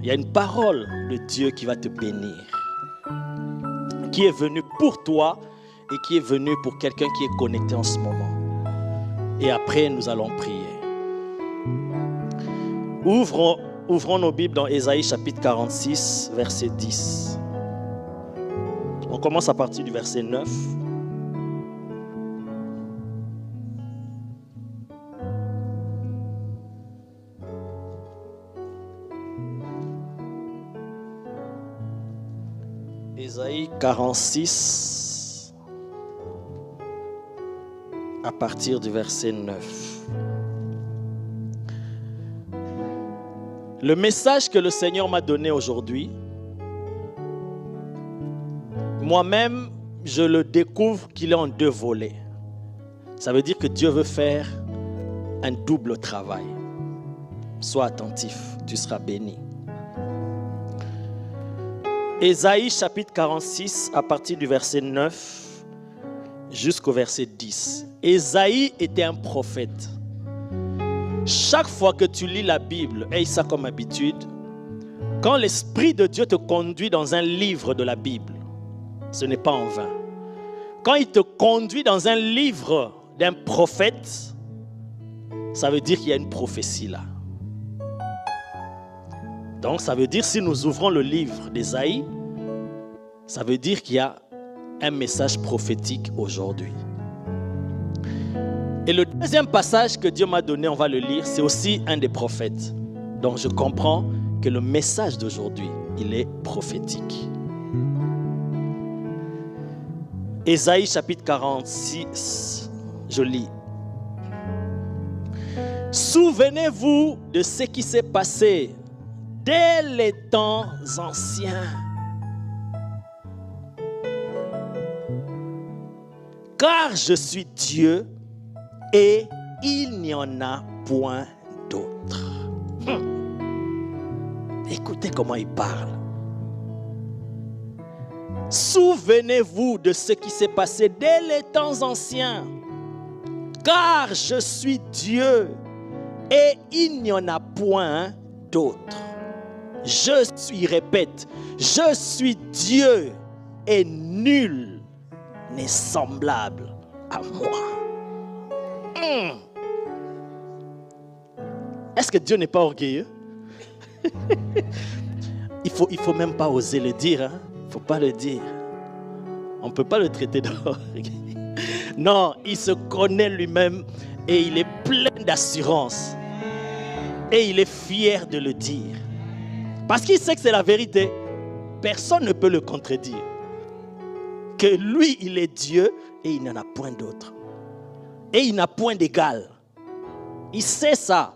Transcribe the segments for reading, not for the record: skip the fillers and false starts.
il y a une parole de Dieu qui va te bénir, qui est venue pour toi et qui est venue pour quelqu'un qui est connecté en ce moment. Et après, nous allons prier. Ouvrons nos Bibles dans Ésaïe chapitre 46, verset 10. On commence à partir du verset 9. Ésaïe 46, à partir du verset 9. Le message que le Seigneur m'a donné aujourd'hui, moi-même, je le découvre qu'il est en deux volets. Ça veut dire que Dieu veut faire un double travail. Sois attentif, tu seras béni. Ésaïe chapitre 46, à partir du verset 9 jusqu'au verset 10. Ésaïe était un prophète. Chaque fois que tu lis la Bible, aie ça comme habitude, quand l'Esprit de Dieu te conduit dans un livre de la Bible, ce n'est pas en vain. Quand il te conduit dans un livre d'un prophète, ça veut dire qu'il y a une prophétie là. Donc ça veut dire, si nous ouvrons le livre d'Ésaïe, ça veut dire qu'il y a un message prophétique aujourd'hui. Et le deuxième passage que Dieu m'a donné, on va le lire, c'est aussi un des prophètes. Donc je comprends que le message d'aujourd'hui, il est prophétique. Ésaïe chapitre 46, je lis. Souvenez-vous de ce qui s'est passé dès les temps anciens. Car je suis Dieu et il n'y en a point d'autre. Écoutez comment il parle. Souvenez-vous de ce qui s'est passé dès les temps anciens. Car je suis Dieu et il n'y en a point d'autre. Répète, je suis Dieu et nul n'est semblable à moi. Est-ce que Dieu n'est pas orgueilleux? Il faut même pas oser le dire. Hein? Il ne faut pas le dire. On ne peut pas le traiter d'orgueil. Non, il se connaît lui-même et il est plein d'assurance. Et il est fier de le dire. Parce qu'il sait que c'est la vérité. Personne ne peut le contredire. Que lui, il est Dieu et il n'en a point d'autre. Et il n'a point d'égal. Il sait ça.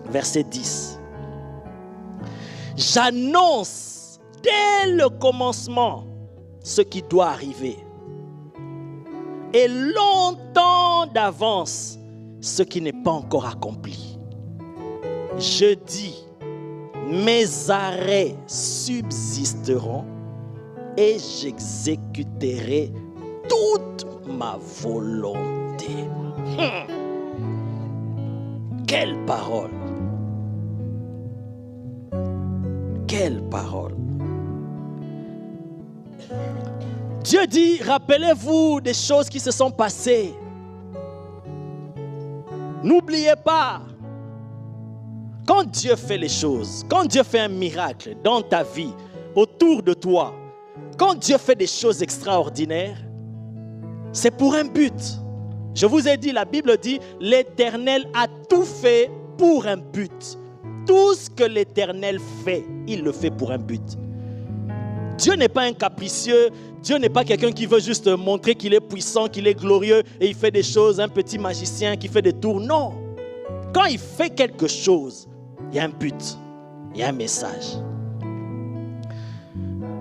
Verset 10. J'annonce dès le commencement ce qui doit arriver. Et longtemps d'avance ce qui n'est pas encore accompli. Je dis, mes arrêts subsisteront et j'exécuterai toute ma volonté. Quelle parole! Quelle parole! Dieu dit, rappelez-vous des choses qui se sont passées. N'oubliez pas, quand Dieu fait les choses, quand Dieu fait un miracle dans ta vie, autour de toi, quand Dieu fait des choses extraordinaires, c'est pour un but. Je vous ai dit, la Bible dit, l'Éternel a tout fait pour un but. Tout ce que l'Éternel fait, il le fait pour un but. Dieu n'est pas un capricieux, Dieu n'est pas quelqu'un qui veut juste montrer qu'il est puissant, qu'il est glorieux et il fait des choses, un petit magicien qui fait des tours. Non. Quand il fait quelque chose, il y a un but, il y a un message.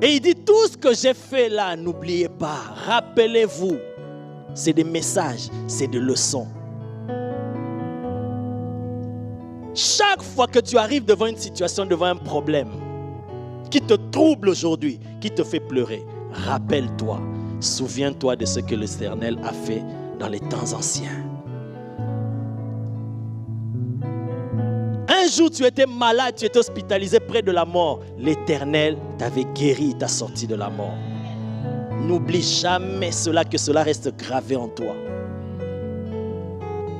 Et il dit, tout ce que j'ai fait là, n'oubliez pas, rappelez-vous. C'est des messages, c'est des leçons. Chaque fois que tu arrives devant une situation, devant un problème qui te trouble aujourd'hui, qui te fait pleurer, rappelle-toi, souviens-toi de ce que l'Éternel a fait dans les temps anciens. Un jour tu étais malade, tu étais hospitalisé près de la mort, l'Éternel t'avait guéri, t'a sorti de la mort. N'oublie jamais cela, que cela reste gravé en toi.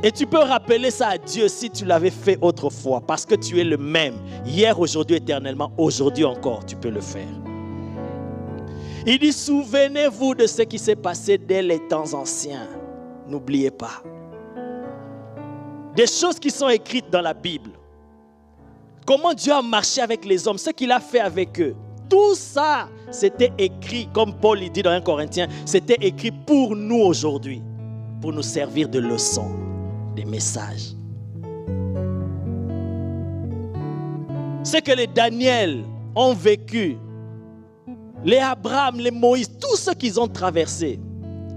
Et tu peux rappeler ça à Dieu si tu l'avais fait autrefois, parce que tu es le même, hier, aujourd'hui, éternellement, aujourd'hui encore, tu peux le faire. Il dit, souvenez-vous de ce qui s'est passé dès les temps anciens. N'oubliez pas. Des choses qui sont écrites dans la Bible. Comment Dieu a marché avec les hommes, ce qu'il a fait avec eux. Tout ça, c'était écrit, comme Paul dit dans 1 Corinthiens, c'était écrit pour nous aujourd'hui, pour nous servir de leçon, des messages. Ce que les Daniel ont vécu, les Abraham, les Moïse, tout ce qu'ils ont traversé,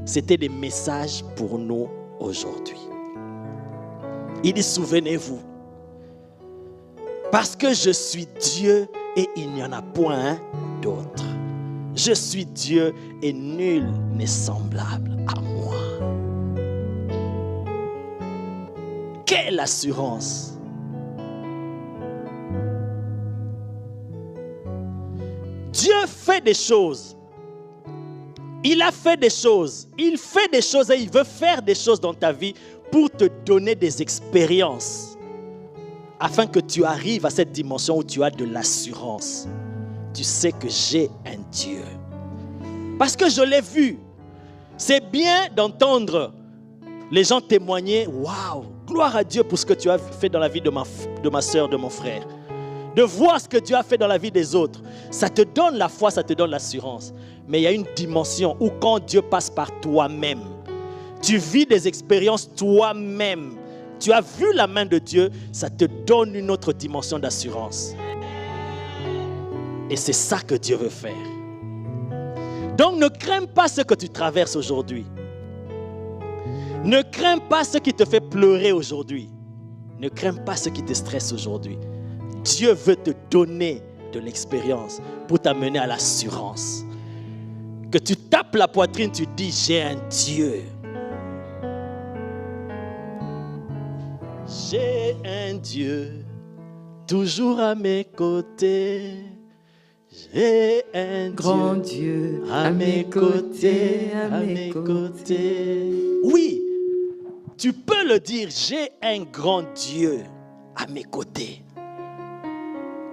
c'était des messages pour nous aujourd'hui. Il dit, souvenez-vous, parce que je suis Dieu et il n'y en a point d'autre. Je suis Dieu et nul n'est semblable à moi. Quelle assurance! Dieu fait des choses. Il a fait des choses. Il fait des choses et il veut faire des choses dans ta vie pour te donner des expériences. Afin que tu arrives à cette dimension où tu as de l'assurance. Tu sais que j'ai un Dieu. Parce que je l'ai vu. C'est bien d'entendre les gens témoigner. Waouh, gloire à Dieu pour ce que tu as fait dans la vie de ma soeur, de mon frère. De voir ce que Dieu a fait dans la vie des autres. Ça te donne la foi, ça te donne l'assurance. Mais il y a une dimension où quand Dieu passe par toi-même, tu vis des expériences toi-même. Tu as vu la main de Dieu, ça te donne une autre dimension d'assurance. Et c'est ça que Dieu veut faire. Donc ne crains pas ce que tu traverses aujourd'hui. Ne crains pas ce qui te fait pleurer aujourd'hui. Ne crains pas ce qui te stresse aujourd'hui. Dieu veut te donner de l'expérience pour t'amener à l'assurance. Que tu tapes la poitrine, tu dis, j'ai un Dieu. J'ai un Dieu, toujours à mes côtés. J'ai un grand Dieu à mes côtés, à mes côtés. Oui, tu peux le dire, j'ai un grand Dieu à mes côtés.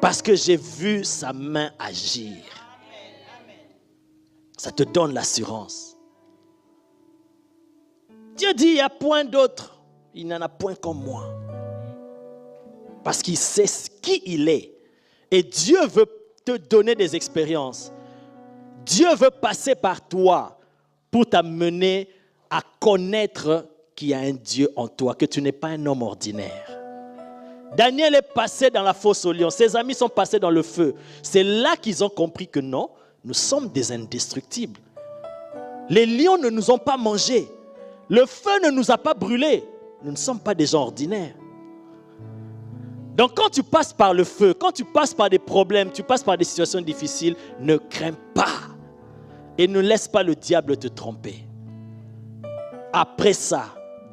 Parce que j'ai vu sa main agir. Ça te donne l'assurance. Dieu dit, il n'y a point d'autre. Il n'y en a point comme moi. Parce qu'il sait qui il est. Et Dieu veut te donner des expériences. Dieu veut passer par toi pour t'amener à connaître qu'il y a un Dieu en toi, que tu n'es pas un homme ordinaire. Daniel est passé dans la fosse aux lions. Ses amis sont passés dans le feu. C'est là qu'ils ont compris que non, nous sommes des indestructibles. Les lions ne nous ont pas mangés. Le feu ne nous a pas brûlés. Nous ne sommes pas des gens ordinaires. Donc quand tu passes par le feu, quand tu passes par des problèmes, tu passes par des situations difficiles, ne crains pas. Et ne laisse pas le diable te tromper. Après ça,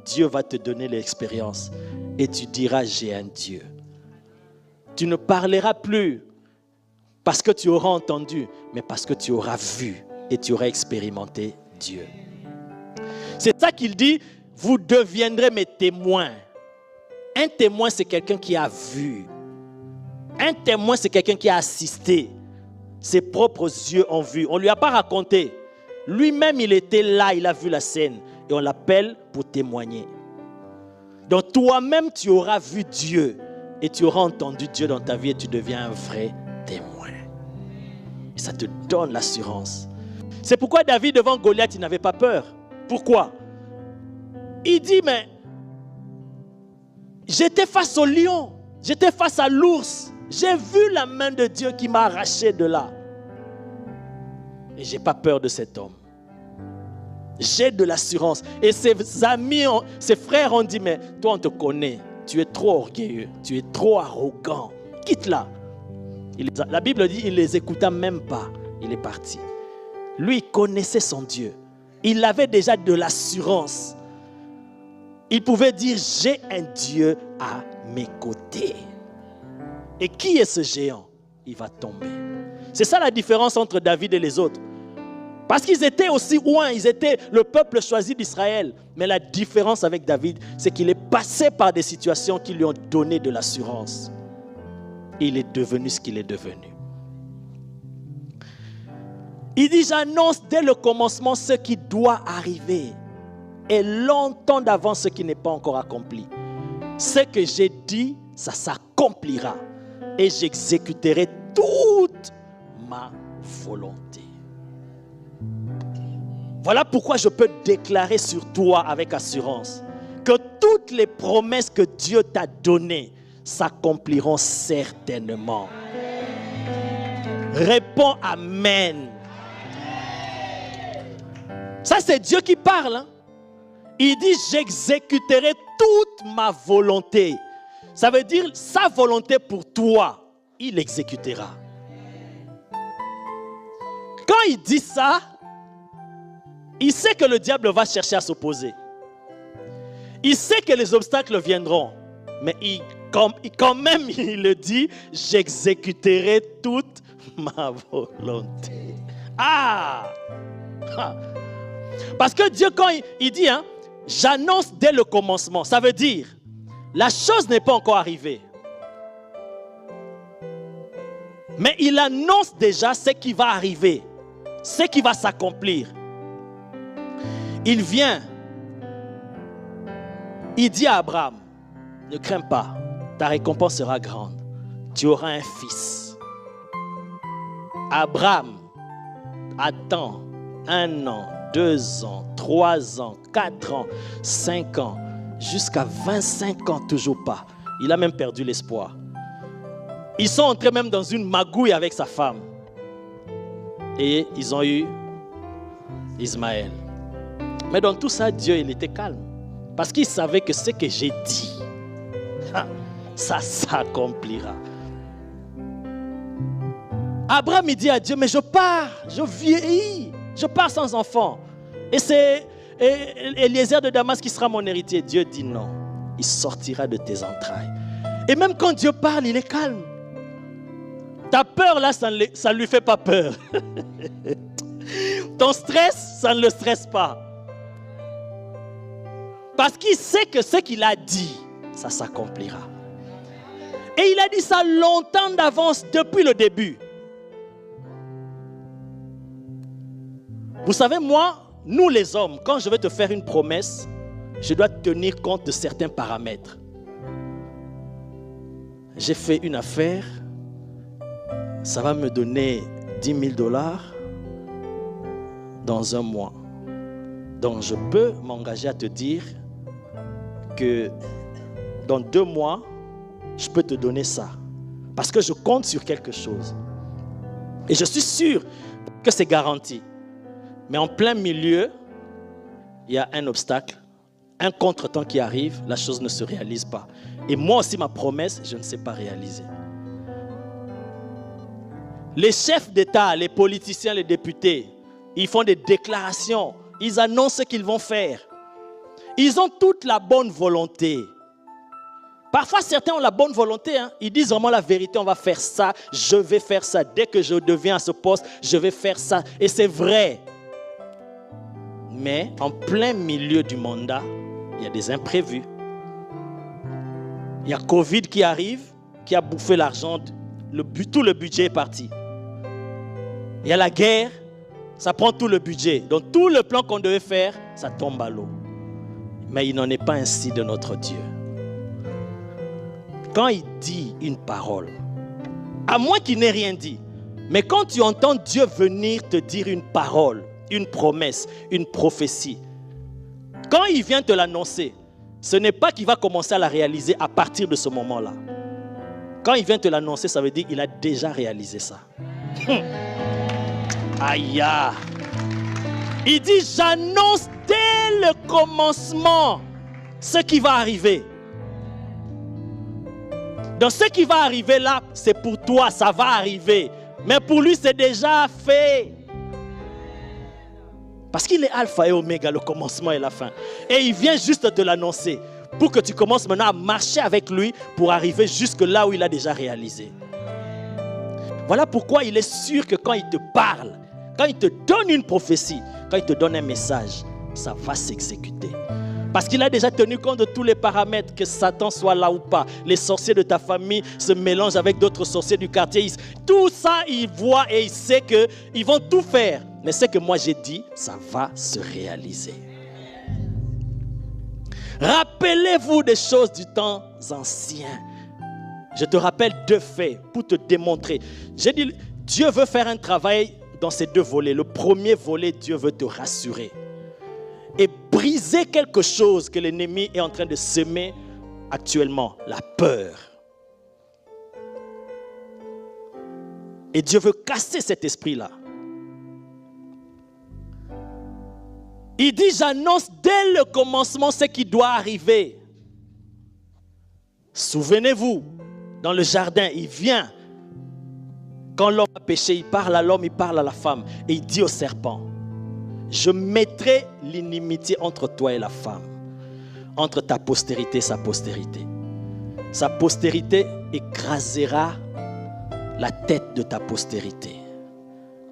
Dieu va te donner l'expérience. Et tu diras, j'ai un Dieu. Tu ne parleras plus parce que tu auras entendu, mais parce que tu auras vu et tu auras expérimenté Dieu. C'est ça qu'il dit, vous deviendrez mes témoins. Un témoin, c'est quelqu'un qui a vu. Un témoin, c'est quelqu'un qui a assisté. Ses propres yeux ont vu. On ne lui a pas raconté. Lui-même, il était là, il a vu la scène. Et on l'appelle pour témoigner. Donc toi-même, tu auras vu Dieu. Et tu auras entendu Dieu dans ta vie et tu deviens un vrai témoin. Et ça te donne l'assurance. C'est pourquoi David, devant Goliath, il n'avait pas peur. Pourquoi? Il dit, mais j'étais face au lion, j'étais face à l'ours. J'ai vu la main de Dieu qui m'a arraché de là. Et je n'ai pas peur de cet homme. J'ai de l'assurance. Et ses amis, ses frères ont dit, mais toi on te connaît, tu es trop orgueilleux, tu es trop arrogant. Quitte-la. La Bible dit, il ne les écouta même pas. Il est parti. Lui, il connaissait son Dieu. Il avait déjà de l'assurance. Il pouvait dire, j'ai un Dieu à mes côtés. Et qui est ce géant? Il va tomber. C'est ça la différence entre David et les autres. Parce qu'ils étaient aussi loin, ils étaient le peuple choisi d'Israël. Mais la différence avec David, c'est qu'il est passé par des situations qui lui ont donné de l'assurance. Il est devenu ce qu'il est devenu. Il dit, j'annonce dès le commencement ce qui doit arriver et longtemps d'avance ce qui n'est pas encore accompli. Ce que j'ai dit, ça s'accomplira et j'exécuterai toute ma volonté. Voilà pourquoi je peux déclarer sur toi avec assurance que toutes les promesses que Dieu t'a données s'accompliront certainement. Réponds Amen. Ça, c'est Dieu qui parle. Hein? Il dit, j'exécuterai toute ma volonté. Ça veut dire, sa volonté pour toi, il l'exécutera. Quand il dit ça, il sait que le diable va chercher à s'opposer. Il sait que les obstacles viendront. Mais quand même, il le dit, j'exécuterai toute ma volonté. Ah! Parce que Dieu, quand il dit, hein, j'annonce dès le commencement, ça veut dire, la chose n'est pas encore arrivée. Mais il annonce déjà ce qui va arriver, ce qui va s'accomplir. Il vient, il dit à Abraham, ne crains pas, ta récompense sera grande. Tu auras un fils. Abraham attend 1 an, 2 ans, 3 ans, 4 ans, 5 ans, jusqu'à 25 ans, toujours pas. Il a même perdu l'espoir. Ils sont entrés même dans une magouille avec sa femme. Et ils ont eu Ismaël. Mais dans tout ça, Dieu, il était calme. Parce qu'il savait que ce que j'ai dit, ça s'accomplira. Abraham, il dit à Dieu, mais je pars, je vieillis, je pars sans enfant. Et c'est Eliezer de Damas qui sera mon héritier. Dieu dit non, il sortira de tes entrailles. Et même quand Dieu parle, il est calme. Ta peur là, ça ne lui fait pas peur. Ton stress, ça ne le stresse pas. Parce qu'il sait que ce qu'il a dit, ça s'accomplira. Et il a dit ça longtemps d'avance, depuis le début. Vous savez, moi, nous les hommes, quand je vais te faire une promesse, je dois tenir compte de certains paramètres. J'ai fait une affaire, ça va me donner $10 000 dans 1 mois. Donc je peux m'engager à te dire que dans 2 mois, je peux te donner ça. Parce que je compte sur quelque chose. Et je suis sûr que c'est garanti. Mais en plein milieu, il y a un obstacle, un contretemps qui arrive, la chose ne se réalise pas. Et moi aussi, ma promesse, je ne sais pas réaliser. Les chefs d'État, les politiciens, les députés, ils font des déclarations, ils annoncent ce qu'ils vont faire. Ils ont toute la bonne volonté. Parfois, certains ont la bonne volonté. Hein. Ils disent vraiment la vérité, on va faire ça, je vais faire ça. Dès que je deviens à ce poste, je vais faire ça. Et c'est vrai. Mais en plein milieu du mandat, il y a des imprévus. Il y a Covid qui arrive, qui a bouffé l'argent, tout le budget est parti. Il y a la guerre, ça prend tout le budget. Donc tout le plan qu'on devait faire, ça tombe à l'eau. Mais il n'en est pas ainsi de notre Dieu. Quand il dit une parole, à moins qu'il n'ait rien dit, mais quand tu entends Dieu venir te dire une parole, une promesse, une prophétie, quand il vient te l'annoncer, ce n'est pas qu'il va commencer à la réaliser à partir de ce moment-là. Quand il vient te l'annoncer, ça veut dire qu'il a déjà réalisé ça. Aïe! Il dit, j'annonce dès le commencement ce qui va arriver. Donc ce qui va arriver là, c'est pour toi, ça va arriver. Mais pour lui, c'est déjà fait. Parce qu'il est alpha et oméga, le commencement et la fin. Et il vient juste te l'annoncer. pour que tu commences maintenant à marcher avec lui pour arriver jusque là où il a déjà réalisé. Voilà pourquoi il est sûr que quand il te parle, quand il te donne une prophétie, quand il te donne un message, ça va s'exécuter. Parce qu'il a déjà tenu compte de tous les paramètres, que Satan soit là ou pas. Les sorciers de ta famille se mélangent avec d'autres sorciers du quartier. Tout ça, il voit et il sait qu'ils vont tout faire. Mais ce que moi j'ai dit, ça va se réaliser. Rappelez-vous des choses du temps ancien. Je te rappelle 2 faits pour te démontrer. J'ai dit, Dieu veut faire un travail dans ces 2 volets. Le premier volet, Dieu veut te rassurer et briser quelque chose que l'ennemi est en train de semer actuellement, la peur. Et Dieu veut casser cet esprit-là. Il dit, j'annonce dès le commencement ce qui doit arriver. Souvenez-vous, dans le jardin, il vient. Quand l'homme a péché, il parle à l'homme, il parle à la femme. Et il dit au serpent, je mettrai l'inimitié entre toi et la femme, entre ta postérité et sa postérité. Sa postérité écrasera la tête de ta postérité.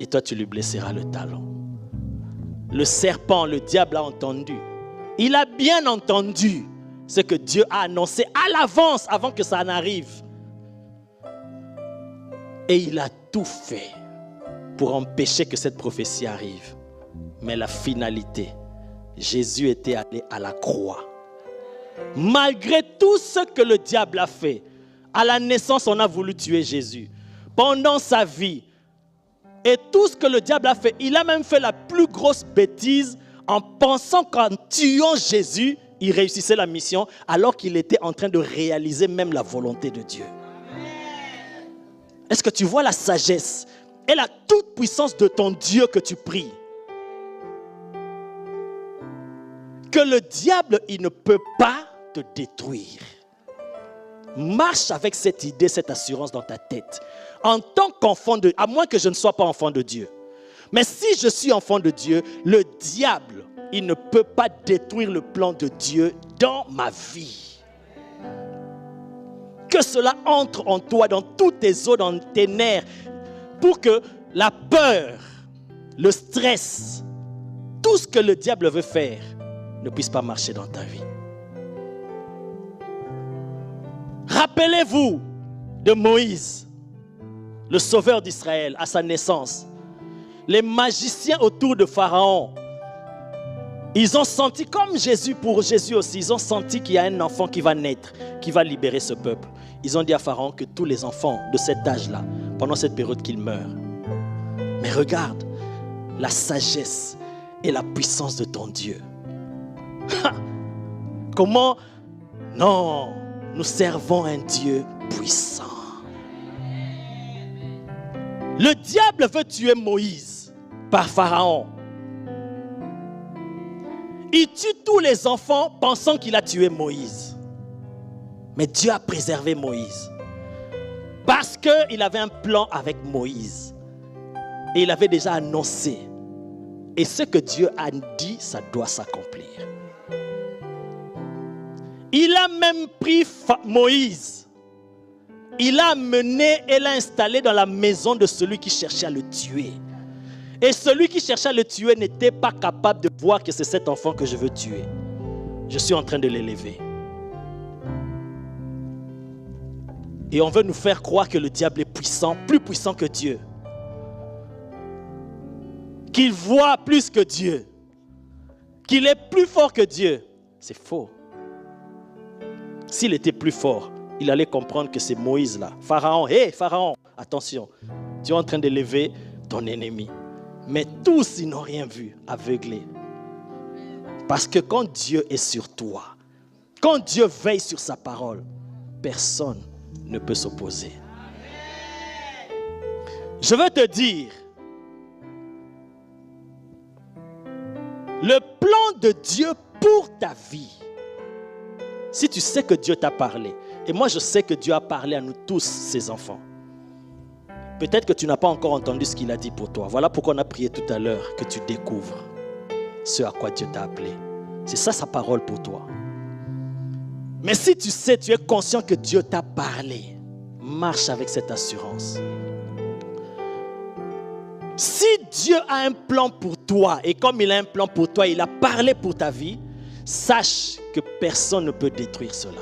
Et toi, tu lui blesseras le talon. Le serpent, le diable a entendu. Il a bien entendu ce que Dieu a annoncé à l'avance, avant que ça n'arrive. Et il a tout fait pour empêcher que cette prophétie arrive. Mais la finalité, Jésus était allé à la croix. Malgré tout ce que le diable a fait, à la naissance, on a voulu tuer Jésus. Pendant sa vie, et tout ce que le diable a fait, il a même fait la plus grosse bêtise en pensant qu'en tuant Jésus, il réussissait la mission, alors qu'il était en train de réaliser même la volonté de Dieu. Est-ce que tu vois la sagesse et la toute puissance de ton Dieu que tu pries? Que le diable, il ne peut pas te détruire. Marche avec cette idée, cette assurance dans ta tête. En tant qu'enfant de Dieu, à moins que je ne sois pas enfant de Dieu. Mais si je suis enfant de Dieu, le diable, il ne peut pas détruire le plan de Dieu dans ma vie. Que cela entre en toi, dans tous tes os, dans tes nerfs, pour que la peur, le stress, tout ce que le diable veut faire, ne puisse pas marcher dans ta vie. Rappelez-vous de Moïse, le sauveur d'Israël, à sa naissance. Les magiciens autour de Pharaon, ils ont senti, comme Jésus, pour Jésus aussi, ils ont senti qu'il y a un enfant qui va naître, qui va libérer ce peuple. Ils ont dit à Pharaon que tous les enfants de cet âge-là, pendant cette période, qu'ils meurent. Mais regarde la sagesse et la puissance de ton Dieu. Comment? Non, nous servons un Dieu puissant. Le diable veut tuer Moïse par Pharaon. Il tue tous les enfants pensant qu'il a tué Moïse. Mais Dieu a préservé Moïse. Parce qu'il avait un plan avec Moïse. Et il avait déjà annoncé. Et ce que Dieu a dit, ça doit s'accomplir. Il a même pris Moïse. Il l'a amené et l'a installé dans la maison de celui qui cherchait à le tuer. Et celui qui cherchait à le tuer n'était pas capable de voir que c'est cet enfant que je veux tuer. Je suis en train de l'élever. Et on veut nous faire croire que le diable est puissant, plus puissant que Dieu. Qu'il voit plus que Dieu. Qu'il est plus fort que Dieu. C'est faux. S'il était plus fort, il allait comprendre que c'est Moïse là. Pharaon, hé Pharaon, attention, tu es en train d'élever ton ennemi. Mais tous, ils n'ont rien vu, aveuglés. Parce que quand Dieu est sur toi, quand Dieu veille sur sa parole, personne ne peut s'opposer. Je veux te dire, le plan de Dieu pour ta vie, si tu sais que Dieu t'a parlé, et moi je sais que Dieu a parlé à nous tous, ses enfants. Peut-être que tu n'as pas encore entendu ce qu'il a dit pour toi. Voilà pourquoi on a prié tout à l'heure, que tu découvres ce à quoi Dieu t'a appelé. C'est ça sa parole pour toi. Mais si tu sais, tu es conscient que Dieu t'a parlé, marche avec cette assurance. Si Dieu a un plan pour toi, et comme il a un plan pour toi, il a parlé pour ta vie, sache que personne ne peut détruire cela.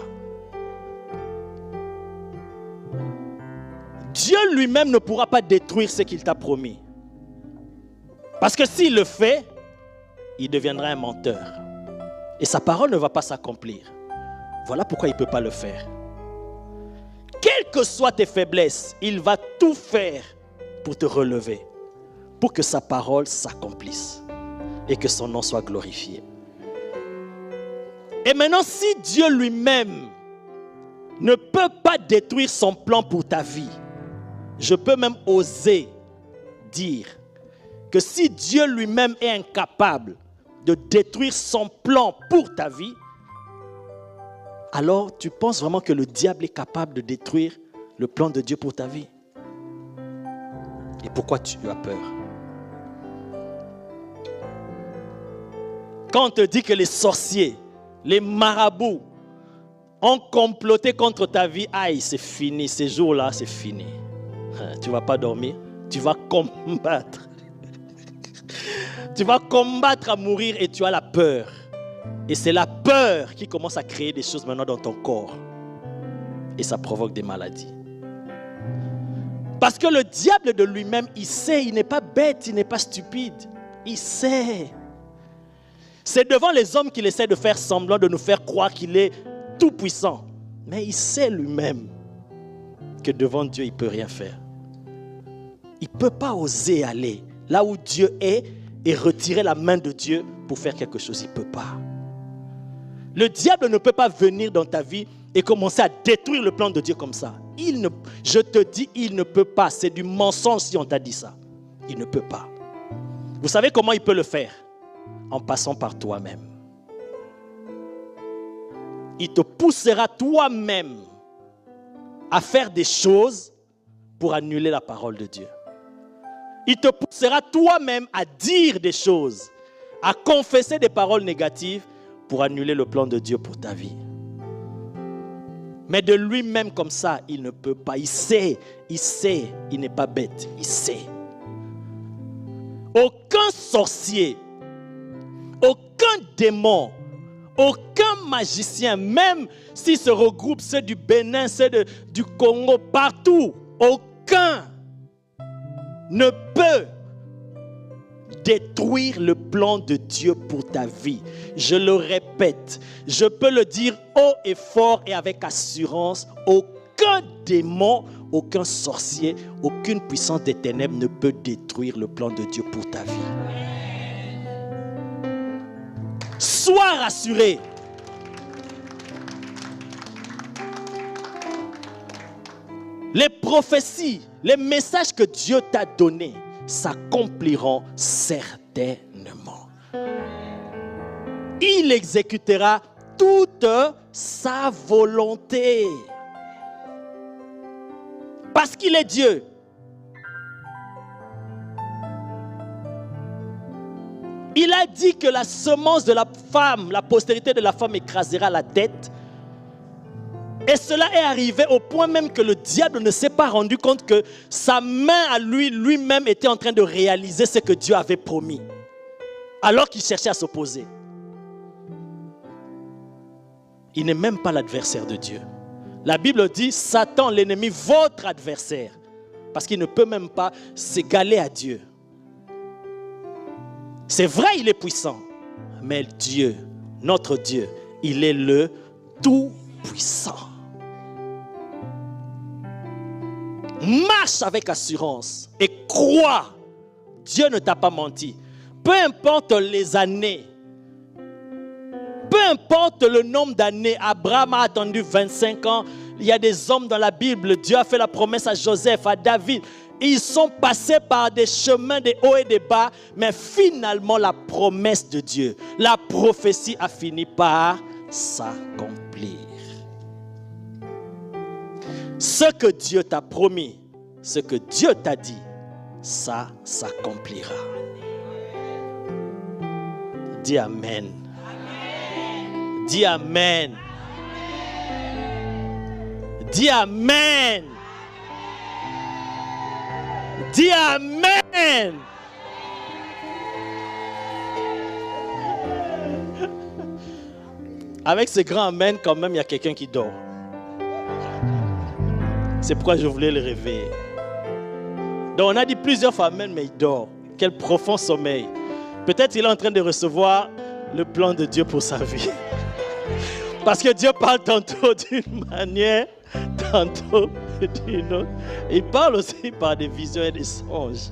Dieu lui-même ne pourra pas détruire ce qu'il t'a promis. Parce que s'il le fait, il deviendra un menteur. Et sa parole ne va pas s'accomplir. Voilà pourquoi il ne peut pas le faire. Quelles que soient tes faiblesses, il va tout faire pour te relever, pour que sa parole s'accomplisse et que son nom soit glorifié. Et maintenant, si Dieu lui-même ne peut pas détruire son plan pour ta vie, je peux même oser dire que si Dieu lui-même est incapable de détruire son plan pour ta vie, alors tu penses vraiment que le diable est capable de détruire le plan de Dieu pour ta vie? Et pourquoi tu as peur? Quand on te dit que les sorciers, les marabouts ont comploté contre ta vie, aïe, c'est fini, ces jours-là, c'est fini. Tu ne vas pas dormir, tu vas combattre. Tu vas combattre à mourir et tu as la peur. Et c'est la peur qui commence à créer des choses maintenant dans ton corps. Et ça provoque des maladies. Parce que le diable de lui-même, il sait, il n'est pas bête, il n'est pas stupide. Il sait. C'est devant les hommes qu'il essaie de faire semblant, de nous faire croire qu'il est tout puissant. Mais il sait lui-même que devant Dieu, il ne peut rien faire. Il ne peut pas oser aller là où Dieu est et retirer la main de Dieu pour faire quelque chose. Il ne peut pas. Le diable ne peut pas venir dans ta vie et commencer à détruire le plan de Dieu comme ça. Je te dis, il ne peut pas. C'est du mensonge si on t'a dit ça. Il ne peut pas. Vous savez comment il peut le faire? En passant par toi-même. Il te poussera toi-même à faire des choses pour annuler la parole de Dieu. Il te poussera toi-même à dire des choses, à confesser des paroles négatives pour annuler le plan de Dieu pour ta vie. Mais de lui-même comme ça, il ne peut pas. Il sait, il n'est pas bête, il sait. Aucun sorcier, aucun démon, aucun magicien, même s'ils se regroupent, ceux du Bénin, ceux du Congo, partout, aucun ne peut détruire le plan de Dieu pour ta vie. Je le répète, je peux le dire haut et fort et avec assurance, aucun démon, aucun sorcier, aucune puissance des ténèbres ne peut détruire le plan de Dieu pour ta vie. Sois rassuré. Les prophéties, les messages que Dieu t'a donnés s'accompliront certainement. Il exécutera toute sa volonté. Parce qu'il est Dieu. Il a dit que la semence de la femme, la postérité de la femme écrasera la tête. Et cela est arrivé au point même que le diable ne s'est pas rendu compte que sa main à lui-même était en train de réaliser ce que Dieu avait promis. Alors qu'il cherchait à s'opposer. Il n'est même pas l'adversaire de Dieu. La Bible dit, Satan, l'ennemi, votre adversaire. Parce qu'il ne peut même pas s'égaler à Dieu. C'est vrai, il est puissant. Mais Dieu, notre Dieu, il est le tout-puissant. Marche avec assurance et crois. Dieu ne t'a pas menti. Peu importe les années, peu importe le nombre d'années, Abraham a attendu 25 ans. Il y a des hommes dans la Bible. Dieu a fait la promesse à Joseph, à David. Ils sont passés par des chemins, des hauts et des bas. Mais finalement, la promesse de Dieu, la prophétie a fini par s'accomplir. Ce que Dieu t'a promis, ce que Dieu t'a dit, ça s'accomplira. Dis Amen. Dis Amen. Dis Amen. Dis Amen. Avec ce grand Amen, quand même, il y a quelqu'un qui dort. C'est pourquoi je voulais le réveiller. Donc on a dit plusieurs fois Amen, mais il dort. Quel profond sommeil. Peut-être il est en train de recevoir le plan de Dieu pour sa vie. Parce que Dieu parle tantôt d'une manière, tantôt d'une autre. Il parle aussi par des visions et des songes.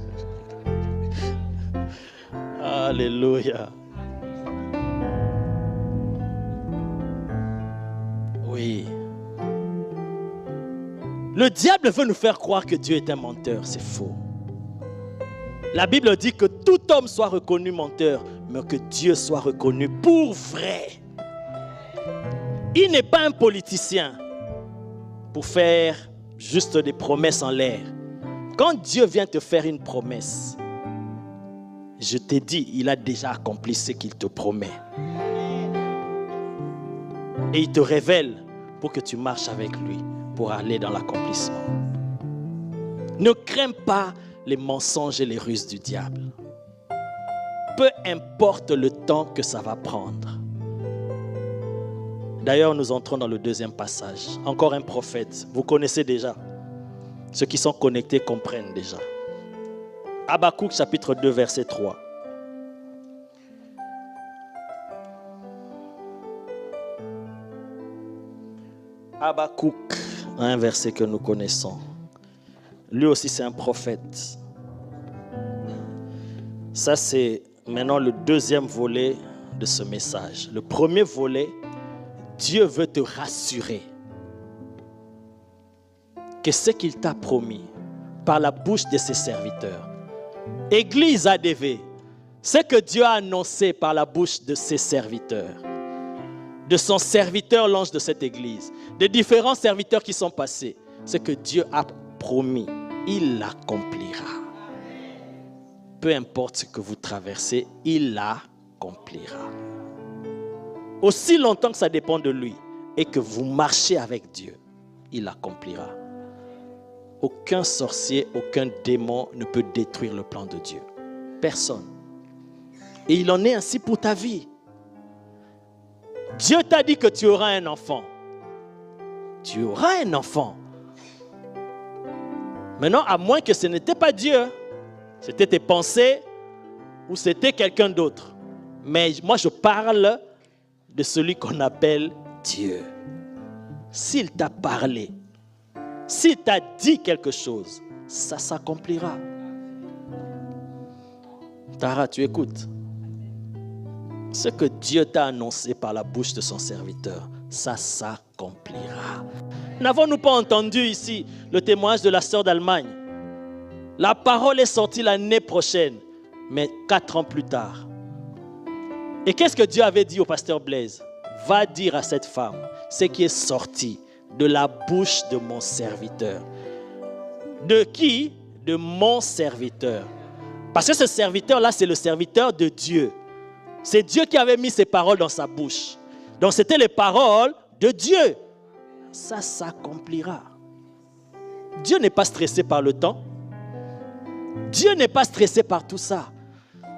Alléluia. Oui. Le diable veut nous faire croire que Dieu est un menteur. C'est faux. La Bible dit que tout homme soit reconnu menteur, mais que Dieu soit reconnu pour vrai. Il n'est pas un politicien pour faire juste des promesses en l'air. Quand Dieu vient te faire une promesse, je t'ai dit, il a déjà accompli ce qu'il te promet. Et il te révèle pour que tu marches avec lui, pour aller dans l'accomplissement. Ne crains pas les mensonges et les ruses du diable. Peu importe le temps que ça va prendre. D'ailleurs, nous entrons dans le deuxième passage. Encore un prophète. Vous connaissez déjà. Ceux qui sont connectés comprennent déjà. Habakkuk chapitre 2 verset 3. Habakkuk, un verset que nous connaissons. Lui aussi c'est un prophète. Ça c'est maintenant le deuxième volet de ce message. Le premier volet, Dieu veut te rassurer que ce qu'il t'a promis par la bouche de ses serviteurs. Église ADV, ce que Dieu a annoncé par la bouche de ses serviteurs, de son serviteur, l'ange de cette église, des différents serviteurs qui sont passés, ce que Dieu a promis, il l'accomplira. Peu importe ce que vous traversez, il l'accomplira. Aussi longtemps que ça dépend de lui et que vous marchez avec Dieu, il l'accomplira. Aucun sorcier, aucun démon ne peut détruire le plan de Dieu. Personne. Et il en est ainsi pour ta vie. Dieu t'a dit que tu auras un enfant. Tu auras un enfant. Maintenant, à moins que ce n'était pas Dieu, c'était tes pensées ou c'était quelqu'un d'autre. Mais moi, je parle de celui qu'on appelle Dieu. S'il t'a parlé, s'il t'a dit quelque chose, ça s'accomplira. Tara, tu écoutes. Ce que Dieu t'a annoncé par la bouche de son serviteur, ça s'accomplira. N'avons-nous pas entendu ici le témoignage de la sœur d'Allemagne? La parole est sortie l'année prochaine, mais 4 ans plus tard. Et qu'est-ce que Dieu avait dit au pasteur Blaise? Va dire à cette femme ce qui est sorti de la bouche de mon serviteur. De qui? De mon serviteur. Parce que ce serviteur-là, c'est le serviteur de Dieu. C'est Dieu qui avait mis ces paroles dans sa bouche. Donc c'était les paroles de Dieu. Ça s'accomplira. Dieu n'est pas stressé par le temps. Dieu n'est pas stressé par tout ça.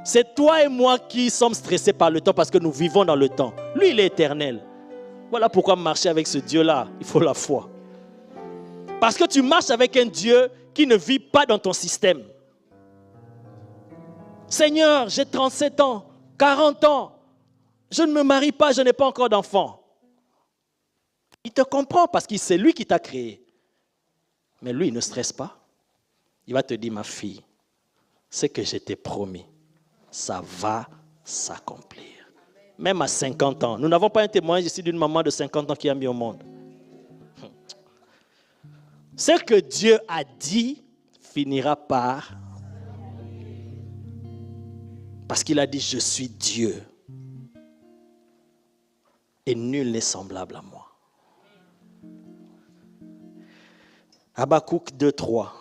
C'est toi et moi qui sommes stressés par le temps parce que nous vivons dans le temps. Lui, il est éternel. Voilà pourquoi marcher avec ce Dieu-là, il faut la foi. Parce que tu marches avec un Dieu qui ne vit pas dans ton système. Seigneur, j'ai 37 ans, 40 ans. Je ne me marie pas, je n'ai pas encore d'enfant. Il te comprend parce que c'est lui qui t'a créé. Mais lui, il ne stresse pas. Il va te dire, ma fille, ce que je t'ai promis, ça va s'accomplir. Même à 50 ans. Nous n'avons pas un témoignage ici d'une maman de 50 ans qui a mis au monde. Ce que Dieu a dit finira par... Parce qu'il a dit, je suis Dieu. Et nul n'est semblable à moi. Habakkuk 2, 3.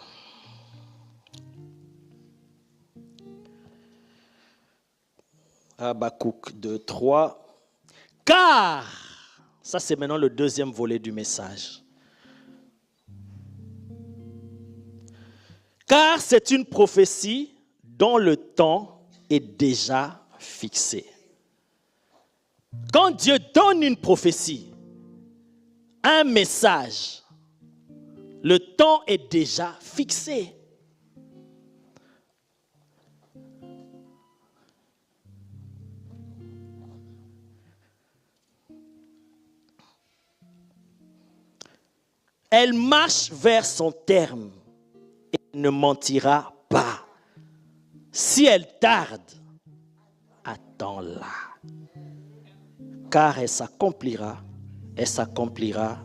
Habakkuk 2, 3. Car, ça c'est maintenant le deuxième volet du message. Car c'est une prophétie dont le temps est déjà fixé. Quand Dieu donne une prophétie, un message, le temps est déjà fixé. Elle marche vers son terme et ne mentira pas. Si elle tarde, attends-la. Car elle s'accomplira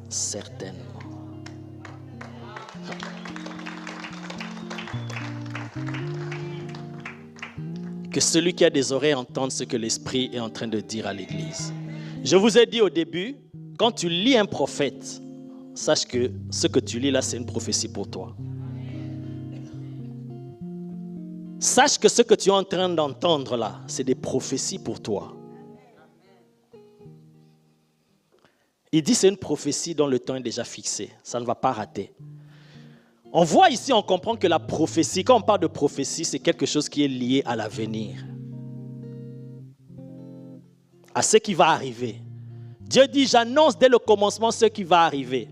certainement. Que celui qui a des oreilles entende ce que l'Esprit est en train de dire à l'Église. Je vous ai dit au début, quand tu lis un prophète, sache que ce que tu lis là, c'est une prophétie pour toi. Sache que ce que tu es en train d'entendre là, c'est des prophéties pour toi. Il dit c'est une prophétie dont le temps est déjà fixé. Ça ne va pas rater. On voit ici, on comprend que la prophétie, quand on parle de prophétie, c'est quelque chose qui est lié à l'avenir. À ce qui va arriver. Dieu dit, j'annonce dès le commencement ce qui va arriver.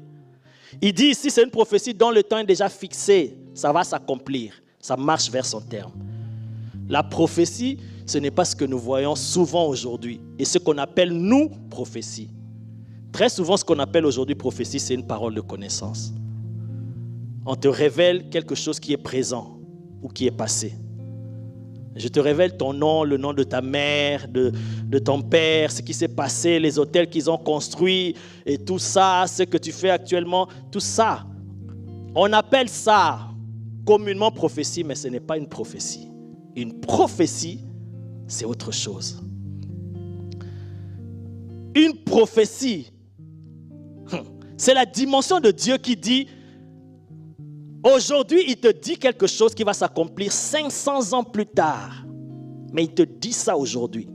Il dit ici, c'est une prophétie dont le temps est déjà fixé. Ça va s'accomplir. Ça marche vers son terme. La prophétie, ce n'est pas ce que nous voyons souvent aujourd'hui. Et ce qu'on appelle, nous, prophétie. Très souvent, ce qu'on appelle aujourd'hui prophétie, c'est une parole de connaissance. On te révèle quelque chose qui est présent ou qui est passé. Je te révèle ton nom, le nom de ta mère, de ton père, ce qui s'est passé, les hôtels qu'ils ont construits et tout ça, ce que tu fais actuellement, tout ça. On appelle ça communément prophétie, mais ce n'est pas une prophétie. Une prophétie, c'est autre chose. Une prophétie, c'est la dimension de Dieu qui dit, aujourd'hui, il te dit quelque chose qui va s'accomplir 500 ans plus tard. Mais il te dit ça aujourd'hui.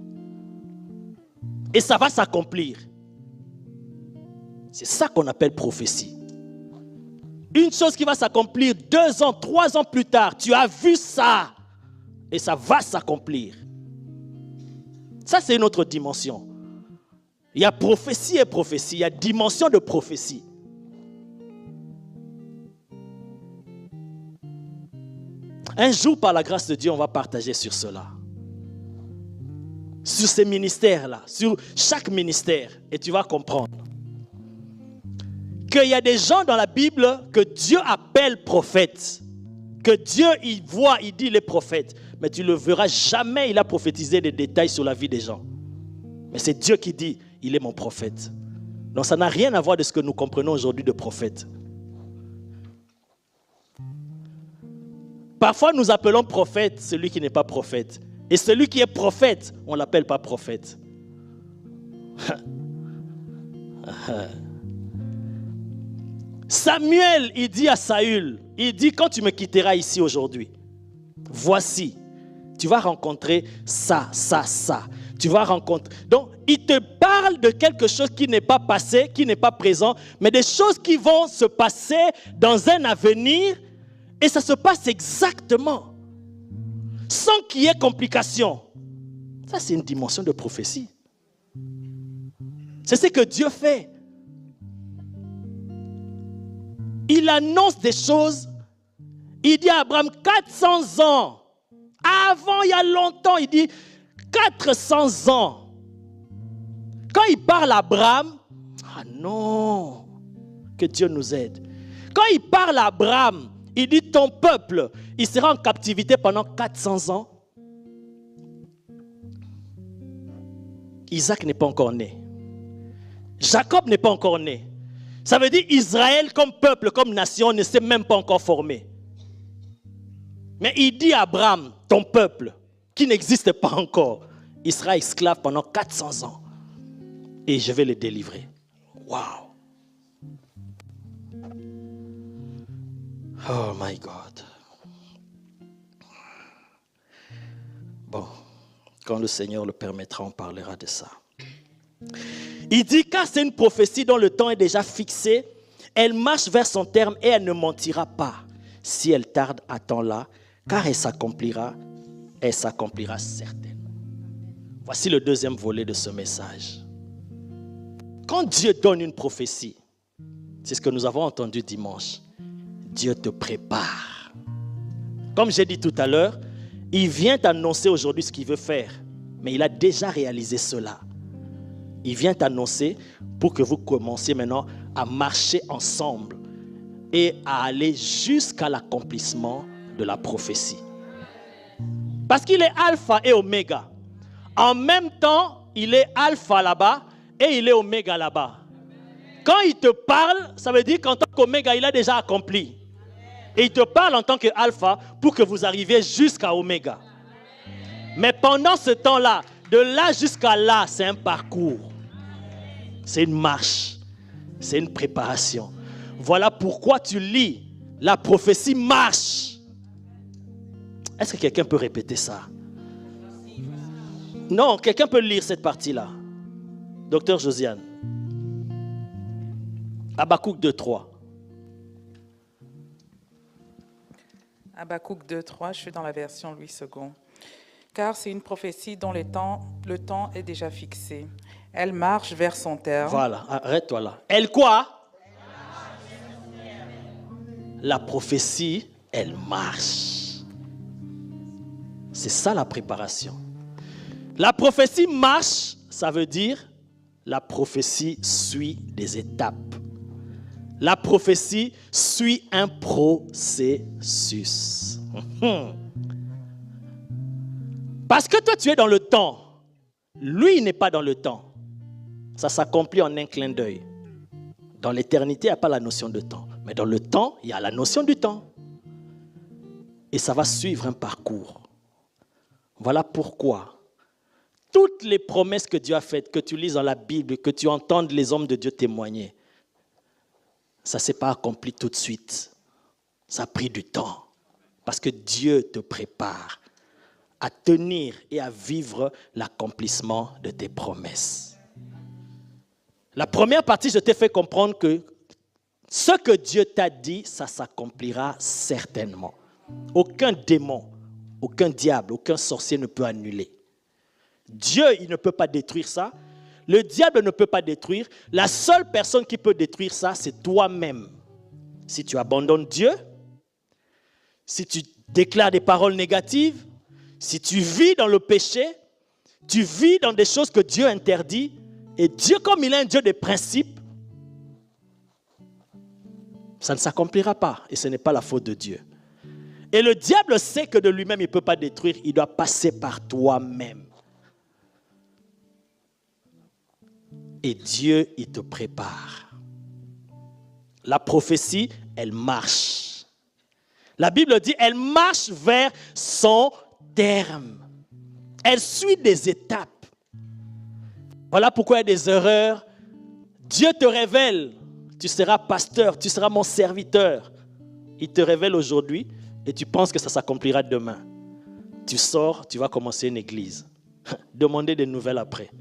Et ça va s'accomplir. C'est ça qu'on appelle prophétie. Une chose qui va s'accomplir 2 ans, 3 ans plus tard. Tu as vu ça. Et ça va s'accomplir. Ça, c'est une autre dimension. Il y a prophétie et prophétie. Il y a dimension de prophétie. Un jour, par la grâce de Dieu, on va partager sur cela. Sur ces ministères-là. Sur chaque ministère. Et tu vas comprendre qu'il y a des gens dans la Bible que Dieu appelle prophètes. Que Dieu, il voit, il dit les prophètes. Mais tu ne le verras jamais, il a prophétisé des détails sur la vie des gens. Mais c'est Dieu qui dit, il est mon prophète. Donc ça n'a rien à voir de ce que nous comprenons aujourd'hui de prophète. Parfois, nous appelons prophète celui qui n'est pas prophète. Et celui qui est prophète, on ne l'appelle pas prophète. Samuel, il dit à Saül, il dit, quand tu me quitteras ici aujourd'hui, voici, tu vas rencontrer ça. Tu vas rencontrer. Donc, il te parle de quelque chose qui n'est pas passé, qui n'est pas présent, mais des choses qui vont se passer dans un avenir. Et ça se passe exactement, sans qu'il y ait complication. Ça, c'est une dimension de prophétie. C'est ce que Dieu fait. Il annonce des choses. Il dit à Abraham, 400 ans. Avant, il y a longtemps, il dit 400 ans. Quand il parle à Abraham, ah non, que Dieu nous aide. Quand il parle à Abraham, il dit, ton peuple, il sera en captivité pendant 400 ans. Isaac n'est pas encore né. Jacob n'est pas encore né. Ça veut dire Israël comme peuple, comme nation, ne s'est même pas encore formé. Mais il dit à Abraham, ton peuple, qui n'existe pas encore, il sera esclave pendant 400 ans. Et je vais le délivrer. Waouh! Oh my God. Bon, quand le Seigneur le permettra, on parlera de ça. Il dit, car c'est une prophétie dont le temps est déjà fixé, elle marche vers son terme et elle ne mentira pas. Si elle tarde, attends-la, car elle s'accomplira certainement. Voici le deuxième volet de ce message. Quand Dieu donne une prophétie, c'est ce que nous avons entendu dimanche, Dieu te prépare. Comme j'ai dit tout à l'heure, il vient t'annoncer aujourd'hui ce qu'il veut faire, mais il a déjà réalisé cela. Il vient t'annoncer pour que vous commenciez maintenant à marcher ensemble et à aller jusqu'à l'accomplissement de la prophétie. Parce qu'il est alpha et oméga. En même temps, il est alpha là-bas et il est oméga là-bas. Quand il te parle, ça veut dire qu'en tant qu'oméga, il a déjà accompli. Et il te parle en tant qu'alpha pour que vous arriviez jusqu'à oméga. Mais pendant ce temps-là, de là jusqu'à là, c'est un parcours. C'est une marche. C'est une préparation. Voilà pourquoi tu lis. La prophétie marche. Est-ce que quelqu'un peut répéter ça? Non, quelqu'un peut lire cette partie-là. Docteur Josiane. Habakkuk 2:3. Habakkuk 2:3, je suis dans la version Louis II. Car c'est une prophétie dont le temps est déjà fixé. Elle marche vers son terme. Voilà, arrête-toi là. Elle quoi? La prophétie, elle marche. C'est ça la préparation. La prophétie marche, ça veut dire la prophétie suit des étapes. La prophétie suit un processus. Parce que toi, tu es dans le temps. Lui, il n'est pas dans le temps. Ça s'accomplit en un clin d'œil. Dans l'éternité, il n'y a pas la notion de temps. Mais dans le temps, il y a la notion du temps. Et ça va suivre un parcours. Voilà pourquoi toutes les promesses que Dieu a faites, que tu lises dans la Bible, que tu entendes les hommes de Dieu témoigner, ça ne s'est pas accompli tout de suite. Ça a pris du temps. Parce que Dieu te prépare à tenir et à vivre l'accomplissement de tes promesses. La première partie, je t'ai fait comprendre que ce que Dieu t'a dit, ça s'accomplira certainement. Aucun démon, aucun diable, aucun sorcier ne peut annuler. Dieu, il ne peut pas détruire ça. Le diable ne peut pas détruire. La seule personne qui peut détruire ça, c'est toi-même. Si tu abandonnes Dieu, si tu déclares des paroles négatives, si tu vis dans le péché, tu vis dans des choses que Dieu interdit, et Dieu, comme il est un Dieu des principes, ça ne s'accomplira pas, et ce n'est pas la faute de Dieu. Et le diable sait que de lui-même, il ne peut pas détruire, il doit passer par toi-même. Et Dieu, il te prépare. La prophétie, elle marche. La Bible dit, elle marche vers son terme. Elle suit des étapes. Voilà pourquoi il y a des erreurs. Dieu te révèle, tu seras pasteur, tu seras mon serviteur. Il te révèle aujourd'hui et tu penses que ça s'accomplira demain. Tu sors, tu vas commencer une église. Demander des nouvelles après.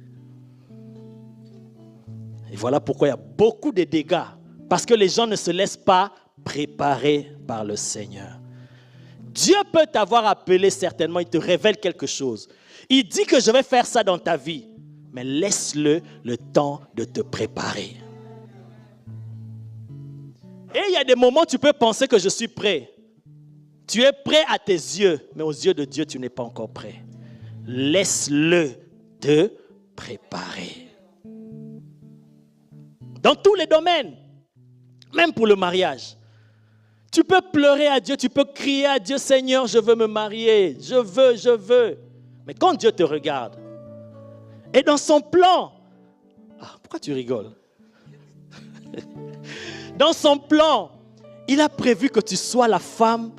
Et voilà pourquoi il y a beaucoup de dégâts. Parce que les gens ne se laissent pas préparer par le Seigneur. Dieu peut t'avoir appelé certainement, il te révèle quelque chose. Il dit que je vais faire ça dans ta vie. Mais laisse-le le temps de te préparer. Et il y a des moments où tu peux penser que je suis prêt. Tu es prêt à tes yeux, mais aux yeux de Dieu, tu n'es pas encore prêt. Laisse-le te préparer. Dans tous les domaines, même pour le mariage. Tu peux pleurer à Dieu, tu peux crier à Dieu, Seigneur, je veux me marier, je veux. Mais quand Dieu te regarde, et dans son plan, pourquoi tu rigoles? Dans son plan, il a prévu que tu sois la femme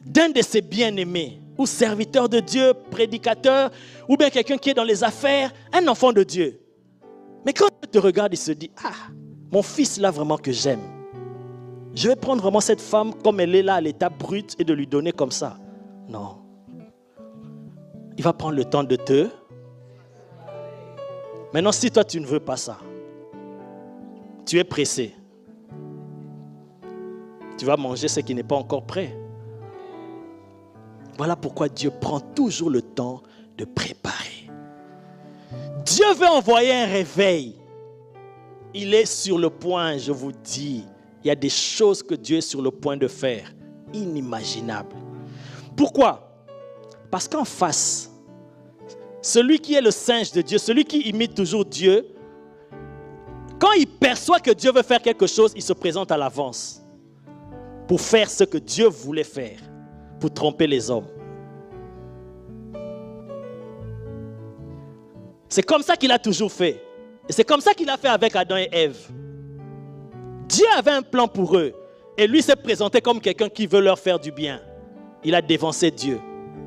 d'un de ses bien-aimés, ou serviteur de Dieu, prédicateur, ou bien quelqu'un qui est dans les affaires, un enfant de Dieu. Mais quand Dieu te regarde, il se dit, mon fils là vraiment que j'aime. Je vais prendre vraiment cette femme comme elle est là à l'état brut et de lui donner comme ça. Non. Il va prendre le temps de te... Maintenant, si toi tu ne veux pas ça, tu es pressé. tu vas manger ce qui n'est pas encore prêt. Voilà pourquoi Dieu prend toujours le temps de préparer. Dieu veut envoyer un réveil. Il est sur le point, je vous dis. Il y a des choses que Dieu est sur le point de faire, inimaginables. Pourquoi? Parce qu'en face, celui qui est le singe de Dieu, celui qui imite toujours Dieu, quand il perçoit que Dieu veut faire quelque chose, il se présente à l'avance pour faire ce que Dieu voulait faire, pour tromper les hommes. C'est comme ça qu'il a toujours fait. Et c'est comme ça qu'il a fait avec Adam et Ève. Dieu avait un plan pour eux. Et lui s'est présenté comme quelqu'un qui veut leur faire du bien. Il a dévancé Dieu.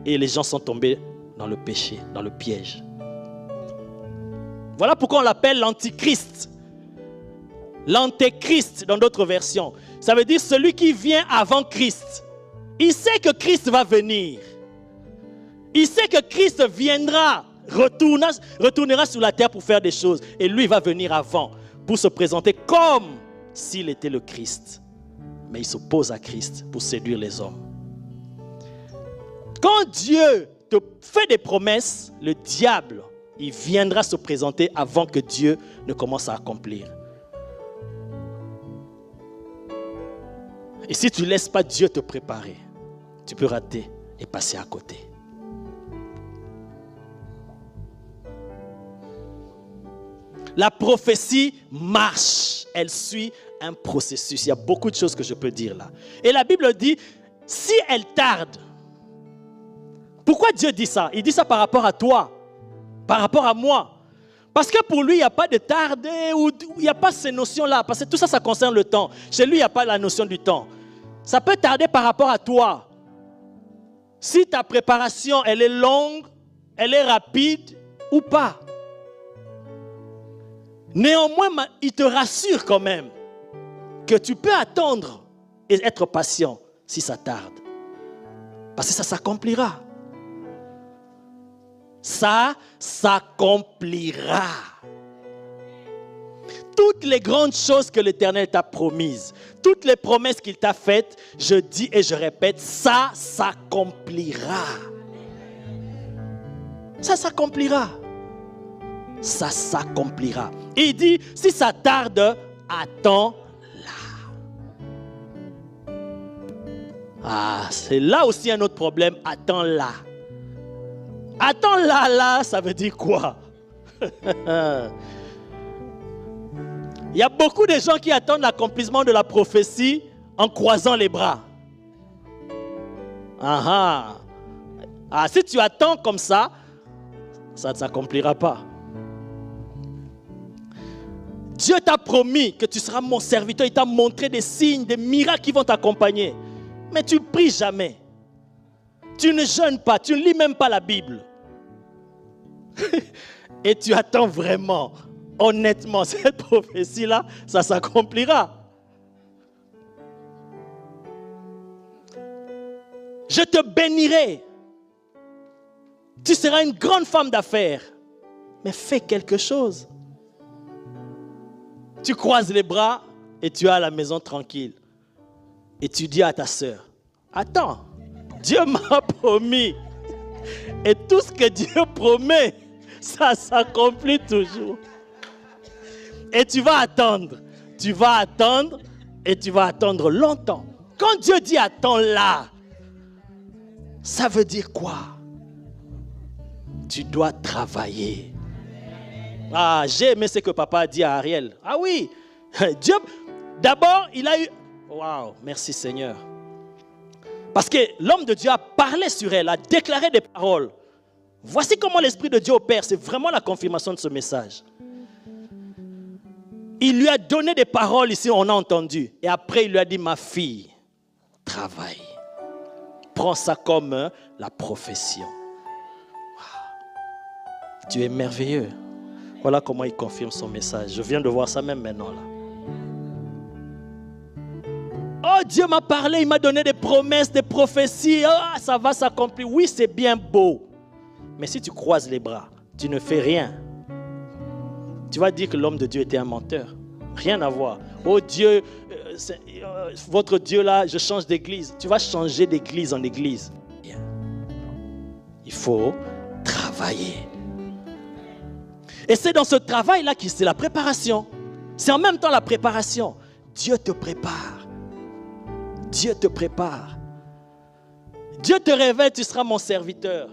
Et les gens sont tombés dans le péché, dans le piège. Voilà pourquoi on l'appelle l'antichrist. L'antéchrist dans d'autres versions. Ça veut dire celui qui vient avant Christ. Il sait que Christ va venir. Il sait que Christ viendra, retournera sur la terre pour faire des choses. Et lui va venir avant pour se présenter comme s'il était le Christ. Mais il s'oppose à Christ pour séduire les hommes. Quand Dieu te fait des promesses, le diable, il viendra se présenter avant que Dieu ne commence à accomplir. Et si tu ne laisses pas Dieu te préparer, tu peux rater et passer à côté. La prophétie marche, elle suit un processus. Il y a beaucoup de choses que je peux dire là. Et la Bible dit, si elle tarde, pourquoi Dieu dit ça? Il dit ça par rapport à toi, par rapport à moi. Parce que pour lui, il n'y a pas de tarder, ou il n'y a pas ces notions-là. Parce que tout ça, ça concerne le temps. Chez lui, il n'y a pas la notion du temps. Ça peut tarder par rapport à toi. Si ta préparation, elle est longue, elle est rapide ou pas. Néanmoins, il te rassure quand même que tu peux attendre et être patient si ça tarde. Parce que ça s'accomplira. Ça s'accomplira. Toutes les grandes choses que l'Éternel t'a promises, toutes les promesses qu'il t'a faites, je dis et je répète, ça s'accomplira. Ça s'accomplira. Ça s'accomplira. Et il dit, si ça tarde, attends-la. Ah, c'est là aussi un autre problème, attends-la. Attends-la, là, ça veut dire quoi? Il y a beaucoup de gens qui attendent l'accomplissement de la prophétie en croisant les bras. Ah, si tu attends comme ça ne s'accomplira pas. Dieu t'a promis que tu seras mon serviteur. Il t'a montré des signes, des miracles qui vont t'accompagner. Mais tu ne pries jamais. Tu ne jeûnes pas. Tu ne lis même pas la Bible. Et tu attends vraiment, honnêtement, cette prophétie-là, ça s'accomplira. Je te bénirai. Tu seras une grande femme d'affaires. Mais fais quelque chose. Tu croises les bras et tu es à la maison tranquille. Et tu dis à ta sœur, attends, Dieu m'a promis. Et tout ce que Dieu promet, ça s'accomplit toujours. Et tu vas attendre. Tu vas attendre et tu vas attendre longtemps. Quand Dieu dit attends là, ça veut dire quoi? Tu dois travailler. Ah, j'ai aimé ce que papa a dit à Ariel. Ah oui, Dieu, d'abord, il a eu... Waouh, merci Seigneur. Parce que l'homme de Dieu a parlé sur elle, a déclaré des paroles. Voici comment l'Esprit de Dieu opère. C'est vraiment la confirmation de ce message. Il lui a donné des paroles ici, on a entendu. Et après, il lui a dit, ma fille, travaille. Prends ça comme la profession. Wow. Tu es merveilleux. Voilà comment il confirme son message. Je viens de voir ça même maintenant là. Oh, Dieu m'a parlé, il m'a donné des promesses, des prophéties. Oh, ça va s'accomplir. Oui, c'est bien beau. Mais si tu croises les bras, tu ne fais rien. Tu vas dire que l'homme de Dieu était un menteur. Rien à voir. Oh Dieu, votre Dieu là, je change d'église. Tu vas changer d'église en église. Il faut travailler. Et c'est dans ce travail-là que c'est la préparation. C'est en même temps la préparation. Dieu te prépare. Dieu te prépare. Dieu te révèle, tu seras mon serviteur.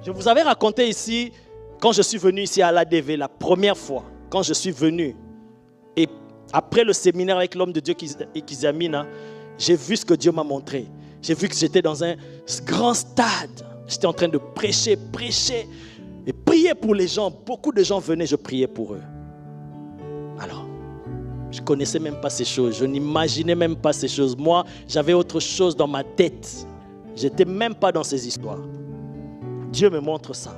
Je vous avais raconté ici, quand je suis venu ici à l'ADV, la première fois, quand je suis venu, et après le séminaire avec l'homme de Dieu Kizamina, j'ai vu ce que Dieu m'a montré. J'ai vu que j'étais dans un grand stade. J'étais en train de prêcher et prier pour les gens. Beaucoup de gens venaient, je priais pour eux. Alors, je ne connaissais même pas ces choses. Je n'imaginais même pas ces choses. Moi, j'avais autre chose dans ma tête. Je n'étais même pas dans ces histoires. Dieu me montre ça.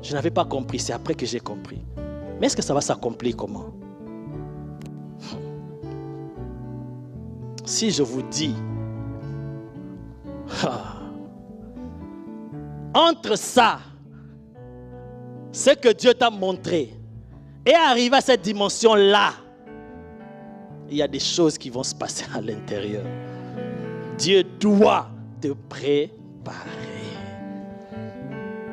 Je n'avais pas compris. C'est après que j'ai compris. Mais est-ce que ça va s'accomplir comment? Si je vous dis... entre ça, ce que Dieu t'a montré, et arriver à cette dimension-là, il y a des choses qui vont se passer à l'intérieur. Dieu doit te préparer.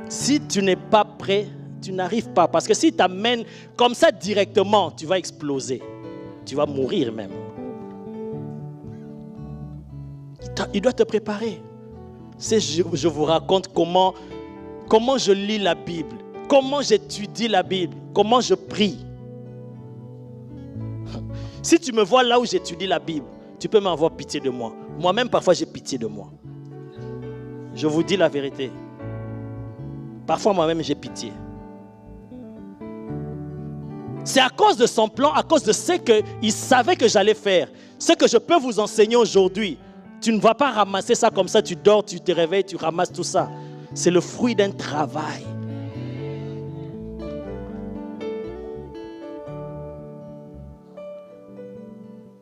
Si tu n'es pas prêt, tu n'arrives pas. Parce que si tu t'amènes comme ça directement, tu vas exploser. Tu vas mourir même. Il doit te préparer. Je vous raconte comment je lis la Bible, comment j'étudie la Bible, comment je prie. Si tu me vois là où j'étudie la Bible, tu peux m'avoir pitié de moi. Moi-même, parfois, j'ai pitié de moi. Je vous dis la vérité. Parfois, moi-même, j'ai pitié. C'est à cause de son plan, à cause de ce qu'il savait que j'allais faire. Ce que je peux vous enseigner aujourd'hui. Tu ne vas pas ramasser ça comme ça, tu dors, tu te réveilles, tu ramasses tout ça. C'est le fruit d'un travail.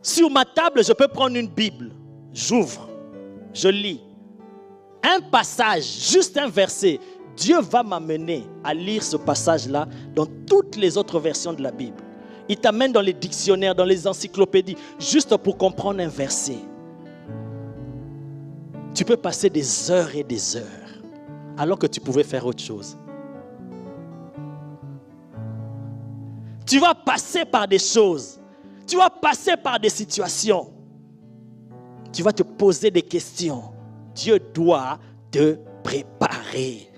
Sur ma table, je peux prendre une Bible. J'ouvre, je lis. Un passage, juste un verset. Dieu va m'amener à lire ce passage-là dans toutes les autres versions de la Bible. Il t'amène dans les dictionnaires, dans les encyclopédies, juste pour comprendre un verset. Tu peux passer des heures et des heures alors que tu pouvais faire autre chose. Tu vas passer par des choses. Tu vas passer par des situations. Tu vas te poser des questions. Dieu doit te préparer.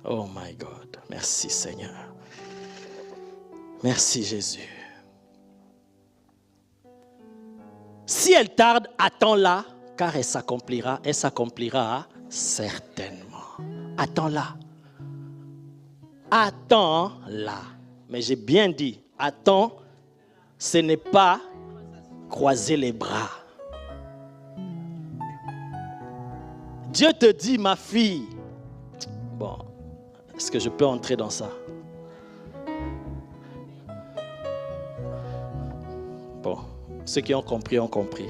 Oh my God. Merci Seigneur. Merci Jésus. Si elle tarde, attends-la, car elle s'accomplira certainement. Attends-la. Attends-la. Mais j'ai bien dit, attends, ce n'est pas croiser les bras. Dieu te dit, ma fille, bon, est-ce que je peux entrer dans ça? Bon, ceux qui ont compris, ont compris.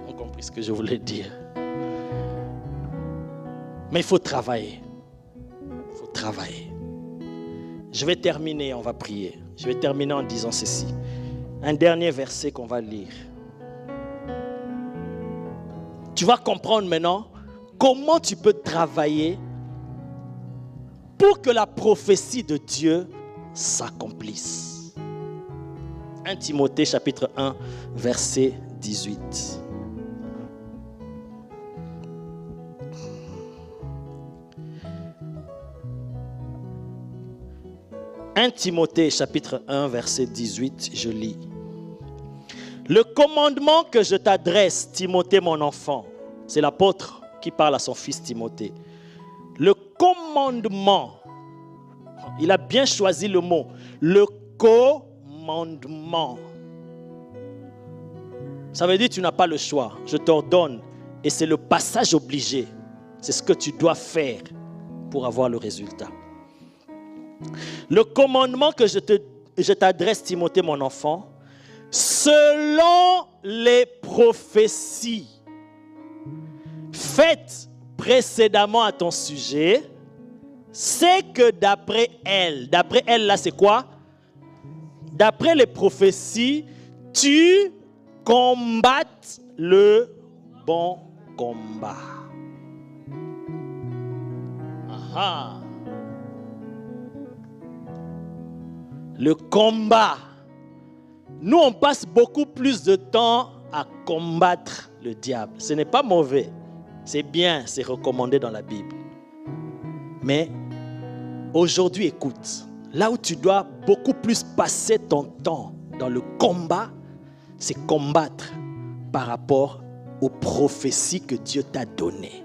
Ont compris ce que je voulais dire. Mais il faut travailler. Il faut travailler. Je vais terminer, on va prier. Je vais terminer en disant ceci. Un dernier verset qu'on va lire. Tu vas comprendre maintenant comment tu peux travailler pour que la prophétie de Dieu s'accomplisse. 1 Timothée chapitre 1, verset 18. « 1 Timothée chapitre 1, verset 18, je lis. « Le commandement que je t'adresse, Timothée mon enfant, » c'est l'apôtre qui parle à son fils Timothée. « Le commandement, il a bien choisi le mot, le commandement. Ça veut dire que tu n'as pas le choix. Je t'ordonne et c'est le passage obligé. C'est ce que tu dois faire pour avoir le résultat. Le commandement que je t'adresse, Timothée, mon enfant, selon les prophéties, faite précédemment à ton sujet, c'est que d'après elle là c'est quoi? D'après les prophéties, tu combattes le bon combat. Aha. Le combat. Nous, on passe beaucoup plus de temps à combattre le diable. Ce n'est pas mauvais. C'est bien, c'est recommandé dans la Bible. Mais aujourd'hui, écoute, là où tu dois beaucoup plus passer ton temps dans le combat, c'est combattre par rapport aux prophéties que Dieu t'a données.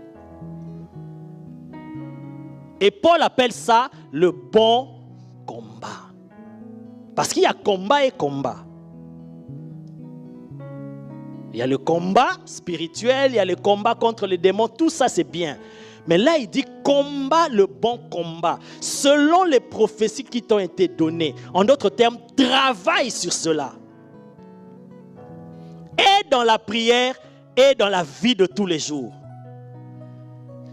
Et Paul appelle ça le bon combat. Parce qu'il y a combat et combat. Il y a le combat spirituel, il y a le combat contre les démons, tout ça c'est bien. Mais là il dit combat le bon combat. Selon les prophéties qui t'ont été données. En d'autres termes, travaille sur cela. Et dans la prière et dans la vie de tous les jours.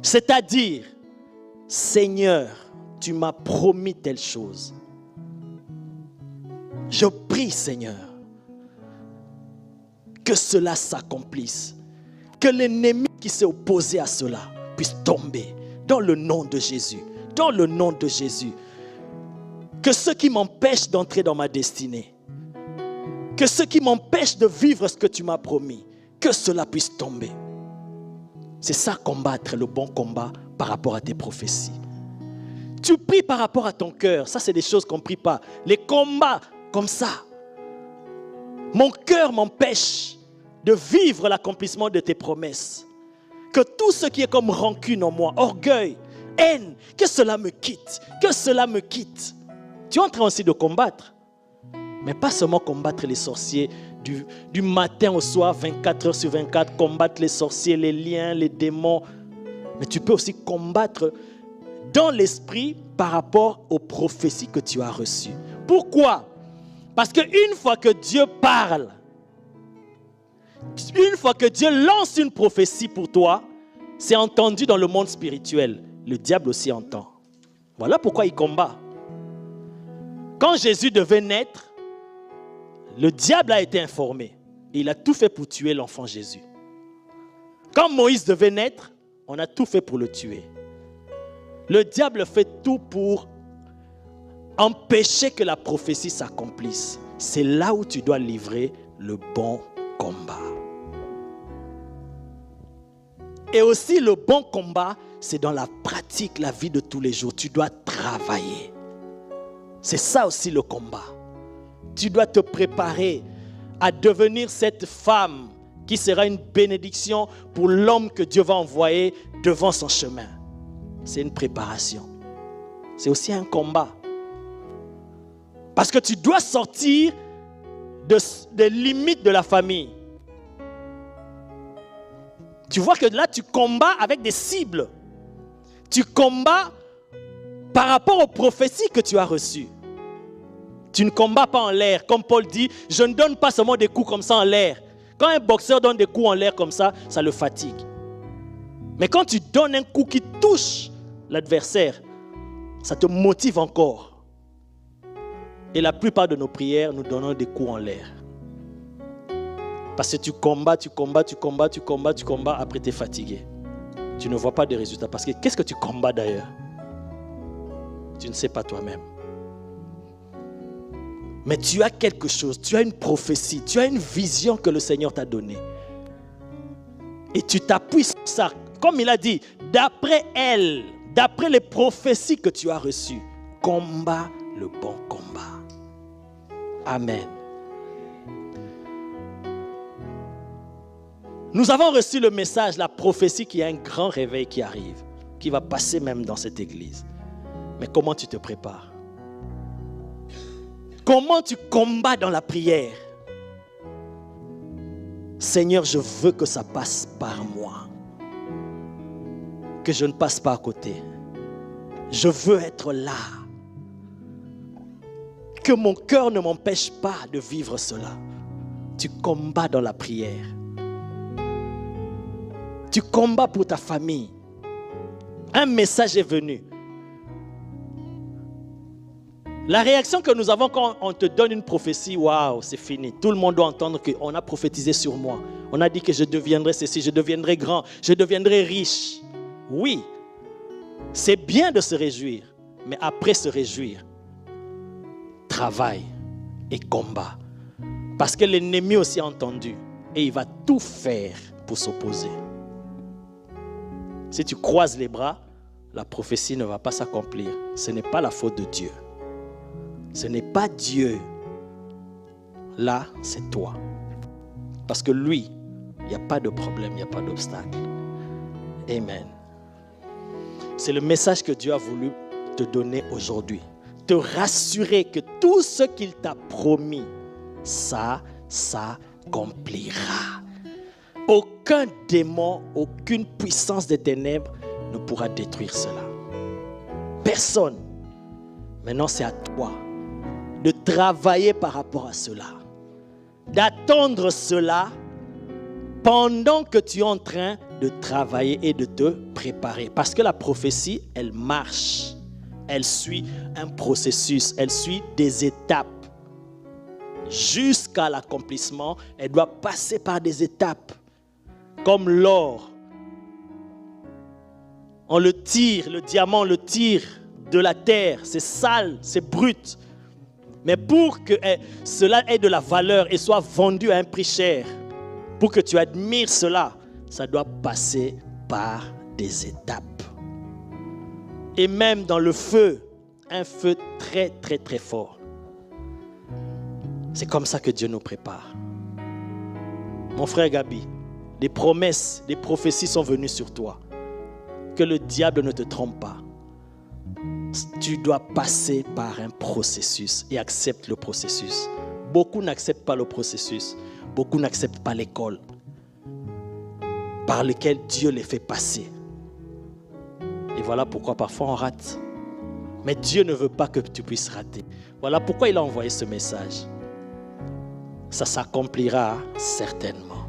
C'est-à-dire, Seigneur, tu m'as promis telle chose. Je prie, Seigneur, que cela s'accomplisse. Que l'ennemi qui s'est opposé à cela puisse tomber dans le nom de Jésus. Dans le nom de Jésus. Que ceux qui m'empêchent d'entrer dans ma destinée, que ceux qui m'empêchent de vivre ce que tu m'as promis, que cela puisse tomber. C'est ça, combattre le bon combat par rapport à tes prophéties. Tu pries par rapport à ton cœur. Ça, c'est des choses qu'on ne prie pas. Les combats comme ça. Mon cœur m'empêche de vivre l'accomplissement de tes promesses. Que tout ce qui est comme rancune en moi, orgueil, haine, que cela me quitte. Que cela me quitte. Tu es en train aussi de combattre. Mais pas seulement combattre les sorciers du matin au soir, 24 heures sur 24, combattre les sorciers, les liens, les démons. Mais tu peux aussi combattre dans l'esprit par rapport aux prophéties que tu as reçues. Pourquoi? Parce qu'une fois que Dieu parle, une fois que Dieu lance une prophétie pour toi, c'est entendu dans le monde spirituel. Le diable aussi entend. Voilà pourquoi il combat. Quand Jésus devait naître, le diable a été informé. Et il a tout fait pour tuer l'enfant Jésus. Quand Moïse devait naître, on a tout fait pour le tuer. Le diable fait tout pour empêcher que la prophétie s'accomplisse. C'est là où tu dois livrer le bon combat. Et aussi le bon combat, c'est dans la pratique, la vie de tous les jours. Tu dois travailler. C'est ça aussi le combat. Tu dois te préparer à devenir cette femme qui sera une bénédiction pour l'homme que Dieu va envoyer devant son chemin. C'est une préparation. C'est aussi un combat. Parce que tu dois sortir des limites de la famille. Tu vois que là, tu combats avec des cibles. Tu combats par rapport aux prophéties que tu as reçues. Tu ne combats pas en l'air. Comme Paul dit, je ne donne pas seulement des coups comme ça en l'air. Quand un boxeur donne des coups en l'air comme ça, ça le fatigue. Mais quand tu donnes un coup qui touche l'adversaire, ça te motive encore. Et la plupart de nos prières, nous donnons des coups en l'air. Parce que tu combats, après tu es fatigué. Tu ne vois pas de résultats. Parce que qu'est-ce que tu combats d'ailleurs? Tu ne sais pas toi-même. Mais tu as quelque chose, tu as une prophétie, tu as une vision que le Seigneur t'a donnée. Et tu t'appuies sur ça. Comme il a dit, d'après elle, d'après les prophéties que tu as reçues, combat le bon combat. Amen. Nous avons reçu le message, la prophétie qu'il y a un grand réveil qui arrive, qui va passer même dans cette église. Mais comment tu te prépares? Comment tu combats dans la prière? Seigneur, je veux que ça passe par moi. Que je ne passe pas à côté. Je veux être là. Que mon cœur ne m'empêche pas de vivre cela. Tu combats dans la prière. Tu combats pour ta famille. Un message est venu. La réaction que nous avons quand on te donne une prophétie, waouh, c'est fini. Tout le monde doit entendre qu'on a prophétisé sur moi. On a dit que je deviendrai ceci, je deviendrai grand, je deviendrai riche. Oui, c'est bien de se réjouir, mais après se réjouir, travail et combat. Parce que l'ennemi aussi a entendu et il va tout faire pour s'opposer. Si tu croises les bras, la prophétie ne va pas s'accomplir. Ce n'est pas la faute de Dieu. Ce n'est pas Dieu. Là, c'est toi. Parce que lui, il n'y a pas de problème, il n'y a pas d'obstacle. Amen. C'est le message que Dieu a voulu te donner aujourd'hui. Te rassurer que tout ce qu'il t'a promis, ça s'accomplira. Aucun démon, aucune puissance des ténèbres ne pourra détruire cela. Personne. Maintenant, c'est à toi de travailler par rapport à cela. D'attendre cela pendant que tu es en train de travailler et de te préparer. Parce que la prophétie, elle marche. Elle suit un processus. Elle suit des étapes. Jusqu'à l'accomplissement, elle doit passer par des étapes. Comme l'or. On le tire, le diamant, on le tire de la terre. C'est sale, c'est brut. Mais pour que cela ait de la valeur et soit vendu à un prix cher, pour que tu admires cela, ça doit passer par des étapes. Et même dans le feu, un feu très très très fort. C'est comme ça que Dieu nous prépare. Mon frère Gabi, des promesses, des prophéties sont venues sur toi. Que le diable ne te trompe pas. Tu dois passer par un processus et accepte le processus. Beaucoup n'acceptent pas le processus. Beaucoup n'acceptent pas l'école par laquelle Dieu les fait passer. Et voilà pourquoi parfois on rate. Mais Dieu ne veut pas que tu puisses rater. Voilà pourquoi il a envoyé ce message. Ça s'accomplira certainement.